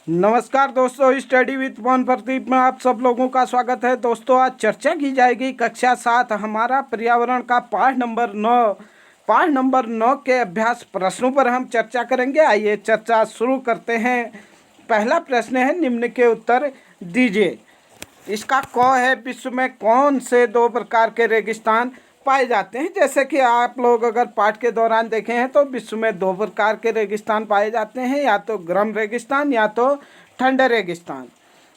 नमस्कार दोस्तों, study with Mohan Pradeep में आप सब लोगों का स्वागत है। दोस्तों, आज चर्चा की जाएगी कक्षा 7 हमारा पर्यावरण का पाठ नंबर 9 के अभ्यास प्रश्नों पर हम चर्चा करेंगे। आइए चर्चा शुरू करते हैं। पहला प्रश्न है, निम्न के उत्तर दीजिए। इसका क है, विश्व में कौन से 2 प्रकार के रेगिस्तान पाए जाते हैं। जैसे कि आप लोग अगर पाठ के दौरान देखे हैं तो विश्व में 2 प्रकार के रेगिस्तान पाए जाते हैं, या तो गर्म रेगिस्तान या तो ठंडे रेगिस्तान।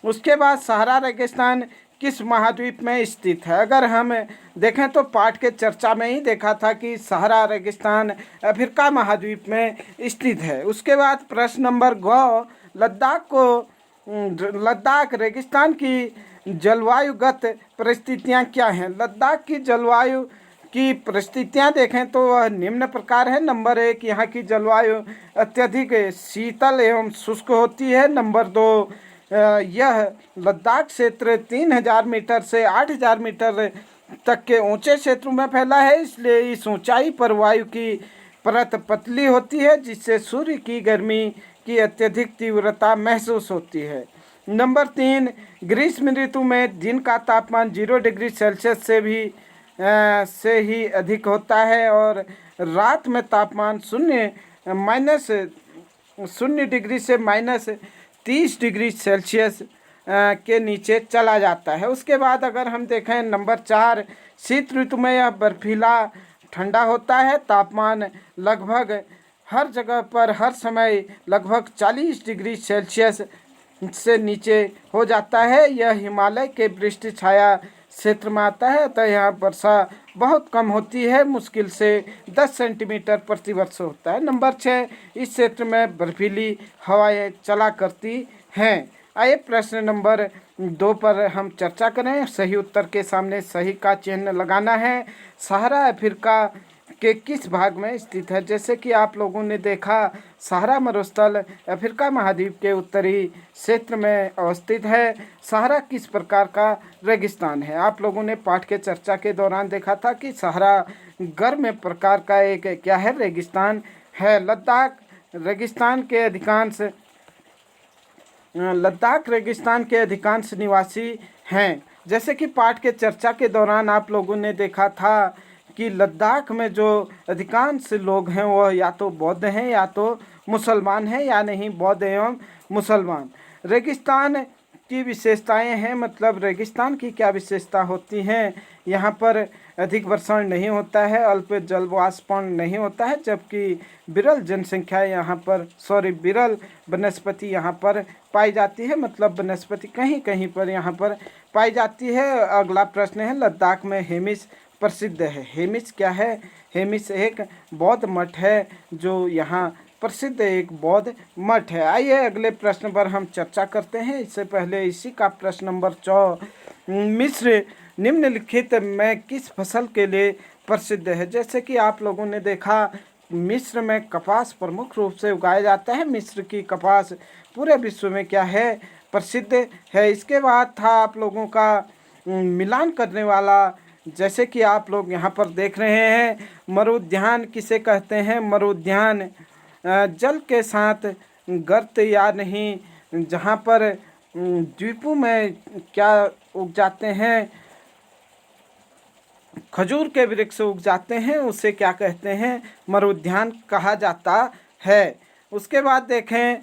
उसके बाद सहारा रेगिस्तान किस महाद्वीप में स्थित है। अगर हम देखें तो पाठ के चर्चा में ही देखा था कि सहारा रेगिस्तान अफ्रीका महाद्वीप में स्थित है। उसके बाद प्रश्न नंबर ग, लद्दाख रेगिस्तान की जलवायुगत परिस्थितियां क्या हैं। लद्दाख की जलवायु की परिस्थितियां देखें तो वह निम्न प्रकार है। नंबर 1, यहाँ की जलवायु अत्यधिक शीतल एवं शुष्क होती है। नंबर 2, यह लद्दाख क्षेत्र 3000 मीटर से 8000 मीटर तक के ऊंचे क्षेत्रों में फैला है, इसलिए इस ऊंचाई पर वायु की परत पतली होती है, जिससे सूर्य की गर्मी की अत्यधिक तीव्रता महसूस होती है। नंबर 3, ग्रीष्म ऋतु में दिन का तापमान 0 डिग्री सेल्सियस से ही अधिक होता है और रात में तापमान शून्य डिग्री से -30 डिग्री सेल्सियस के नीचे चला जाता है। उसके बाद अगर हम देखें नंबर 4, शीत ऋतु में यह बर्फीला ठंडा होता है। तापमान लगभग हर जगह पर हर समय लगभग 40 डिग्री सेल्सियस से नीचे हो जाता है। यह हिमालय के पृष्ठ छाया क्षेत्र में आता है, अतः यहाँ वर्षा बहुत कम होती है, मुश्किल से 10 सेंटीमीटर प्रति वर्ष होता है। नंबर 6, इस क्षेत्र में बर्फीली हवाएं चला करती हैं। आइए प्रश्न नंबर 2 पर हम चर्चा करें। सही उत्तर के सामने सही का चिन्ह लगाना है। सहारा अफ्रीका के किस भाग में स्थित है। जैसे कि आप लोगों ने देखा, सहारा मरुस्थल अफ्रीका महाद्वीप के उत्तरी क्षेत्र में अवस्थित है। सहारा किस प्रकार का रेगिस्तान है। आप लोगों ने पाठ के चर्चा के दौरान देखा था कि सहारा गर्म प्रकार का एक क्या है, रेगिस्तान है। लद्दाख रेगिस्तान के अधिकांश निवासी हैं। जैसे कि पाठ के चर्चा के दौरान आप लोगों ने देखा था कि लद्दाख में जो अधिकांश लोग हैं वह या तो बौद्ध हैं या तो मुसलमान हैं, या नहीं बौद्ध एवं मुसलमान। रेगिस्तान की विशेषताएं हैं, मतलब रेगिस्तान की क्या विशेषता होती हैं। यहाँ पर अधिक वर्षण नहीं होता है, अल्प जलवाष्पण नहीं होता है, जबकि विरल जनसंख्या यहाँ पर विरल वनस्पति यहाँ पर पाई जाती है, मतलब वनस्पति कहीं कहीं पर यहाँ पर पाई जाती है। अगला प्रश्न है, लद्दाख में हेमिस प्रसिद्ध है। हेमिस क्या है। हेमिस एक बौद्ध मठ है जो यहाँ प्रसिद्ध एक बौद्ध मठ है। आइए अगले प्रश्न पर हम चर्चा करते हैं। इससे पहले इसी का प्रश्न नंबर 4, मिस्र निम्नलिखित में किस फसल के लिए प्रसिद्ध है। जैसे कि आप लोगों ने देखा, मिस्र में कपास प्रमुख रूप से उगाया जाता है। मिस्र की कपास पूरे विश्व में क्या है, प्रसिद्ध है। इसके बाद था आप लोगों का मिलान करने वाला, जैसे कि आप लोग यहाँ पर देख रहे हैं, मरुद्यान किसे कहते हैं। मरुद्यान जल के साथ गर्त या नहीं, जहाँ पर द्वीपों में क्या उग जाते हैं, खजूर के वृक्ष उग जाते हैं, उसे क्या कहते हैं, मरुद्यान कहा जाता है। उसके बाद देखें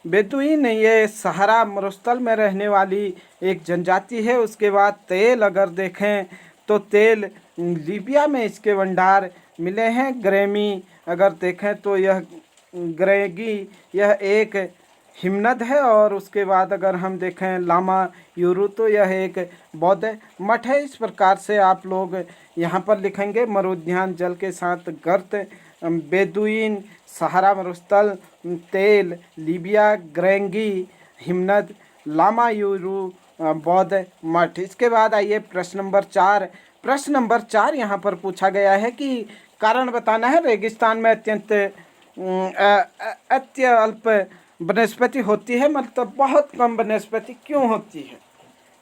बेदुइन ये सहारा मरुस्थल में रहने वाली एक जनजाति है। उसके बाद तेल अगर देखें तो तेल लीबिया में इसके भंडार मिले हैं। ग्रेमी अगर देखें तो यह एक हिमनद है। और उसके बाद अगर हम देखें लामा यूरू तो यह एक बौद्ध मठ है। इस प्रकार से आप लोग यहाँ पर लिखेंगे, मरुद्यान जल के साथ गर्त, बेदुइन, सहारा मरुस्थल, तेल, लीबिया, ग्रेंगी, हिमनद, लामा यूरू, बौद्ध मठ। इसके बाद आइए प्रश्न नंबर 4। प्रश्न नंबर 4 यहाँ पर पूछा गया है कि कारण बताना है। रेगिस्तान में अत्यल्प वनस्पति होती है, मतलब बहुत कम वनस्पति क्यों होती है,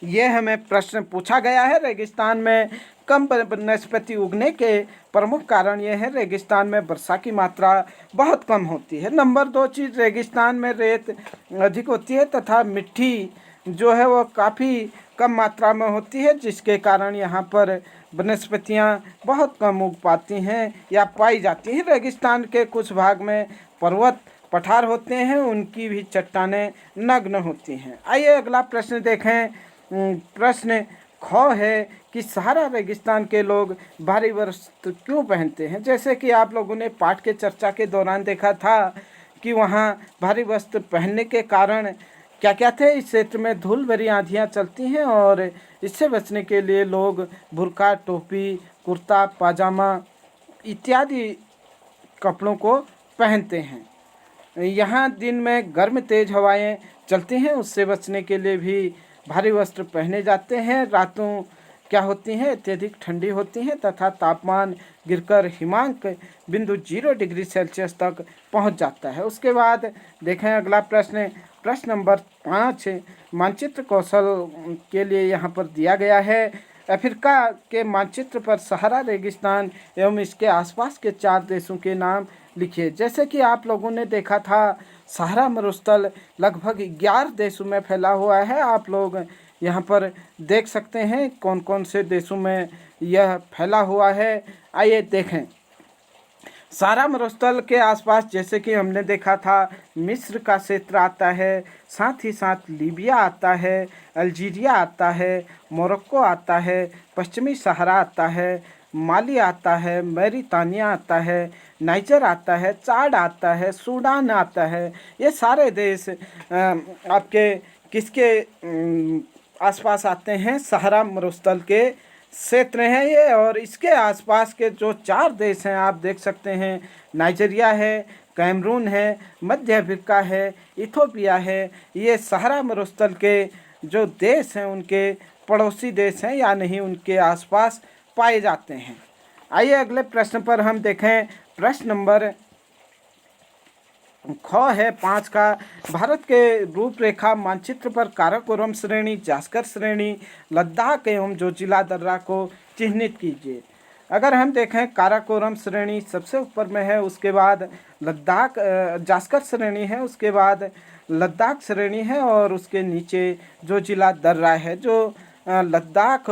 ये हमें प्रश्न पूछा गया है। रेगिस्तान में कम वनस्पति उगने के प्रमुख कारण ये है, रेगिस्तान में वर्षा की मात्रा बहुत कम होती है। नंबर 2 चीज़, रेगिस्तान में रेत अधिक होती है तथा मिट्टी जो है वो काफ़ी कम मात्रा में होती है, जिसके कारण यहाँ पर वनस्पतियाँ बहुत कम उग पाती हैं या पाई जाती हैं। रेगिस्तान के कुछ भाग में पर्वत पठार होते हैं, उनकी भी चट्टानें नग्न होती हैं। आइए अगला प्रश्न देखें। प्रश्न ख है कि सहारा रेगिस्तान के लोग भारी वस्त्र क्यों पहनते हैं। जैसे कि आप लोगों ने पाठ के चर्चा के दौरान देखा था कि वहाँ भारी वस्त्र पहनने के कारण क्या क्या थे। इस क्षेत्र में धूल भरी आंधियाँ चलती हैं और इससे बचने के लिए लोग बुर्का, टोपी, कुर्ता, पाजामा इत्यादि कपड़ों को पहनते हैं। यहाँ दिन में गर्म तेज हवाएं चलती हैं, उससे बचने के लिए भी भारी वस्त्र पहने जाते हैं। रातों क्या होती हैं, अत्यधिक ठंडी होती हैं तथा तापमान गिरकर हिमांक बिंदु 0 डिग्री सेल्सियस तक पहुंच जाता है। उसके बाद देखें अगला प्रश्न, प्रश्न नंबर 5 मानचित्र कौशल के लिए यहाँ पर दिया गया है। अफ्रीका के मानचित्र पर सहारा रेगिस्तान एवं इसके आसपास के 4 देशों के नाम लिखिए। जैसे कि आप लोगों ने देखा था, सहारा मरुस्थल लगभग 11 देशों में फैला हुआ है। आप लोग यहाँ पर देख सकते हैं कौन कौन से देशों में यह फैला हुआ है। आइए देखें। सहारा मरुस्थल के आसपास जैसे कि हमने देखा था, मिस्र का क्षेत्र आता है, साथ ही साथ लीबिया आता है, अल्जीरिया आता है, मोरक्को आता है, पश्चिमी सहारा आता है, माली आता है, मैरितानिया आता है, नाइजर आता है, चाड आता है, सूडान आता है। ये सारे देश आपके किसके आसपास आते हैं, सहारा मरुस्थल के क्षेत्र हैं ये। और इसके आसपास के जो 4 देश हैं आप देख सकते हैं, नाइजीरिया है, कैमरून है, मध्य अफ्रीका है, इथोपिया है। ये सहारा मरुस्थल के जो देश हैं उनके पड़ोसी देश हैं या नहीं, उनके आसपास पाए जाते हैं। आइए अगले प्रश्न पर हम देखें। प्रश्न नंबर ख है 5 का, भारत के रूपरेखा मानचित्र पर काराकोरम श्रेणी, जास्कर श्रेणी, लद्दाख एवं जोजिला दर्रा को चिन्हित कीजिए। अगर हम देखें, काराकोरम श्रेणी सबसे ऊपर में है, उसके बाद लद्दाख जास्कर श्रेणी है, उसके बाद लद्दाख श्रेणी है और उसके नीचे जोजिला दर्रा है, जो लद्दाख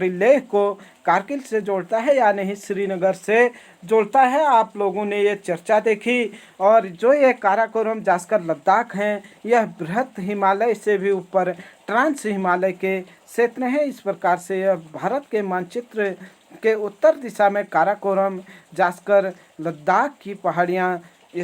लेह को कारगिल से जोड़ता है या नहीं, श्रीनगर से जोड़ता है। आप लोगों ने ये चर्चा देखी। और जो ये काराकोरम जास्कर लद्दाख हैं, यह बृहत हिमालय से भी ऊपर ट्रांस हिमालय के क्षेत्र हैं। इस प्रकार से यह भारत के मानचित्र के उत्तर दिशा में काराकोरम जास्कर लद्दाख की पहाड़ियाँ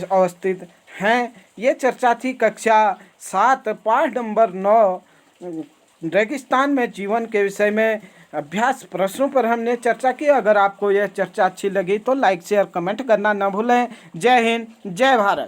अवस्थित हैं। ये चर्चा थी कक्षा 7 पाठ नंबर 9 रेगिस्तान में जीवन के विषय में अभ्यास प्रश्नों पर हमने चर्चा की। अगर आपको यह चर्चा अच्छी लगी तो लाइक शेयर कमेंट करना न भूलें। जय हिंद, जय भारत।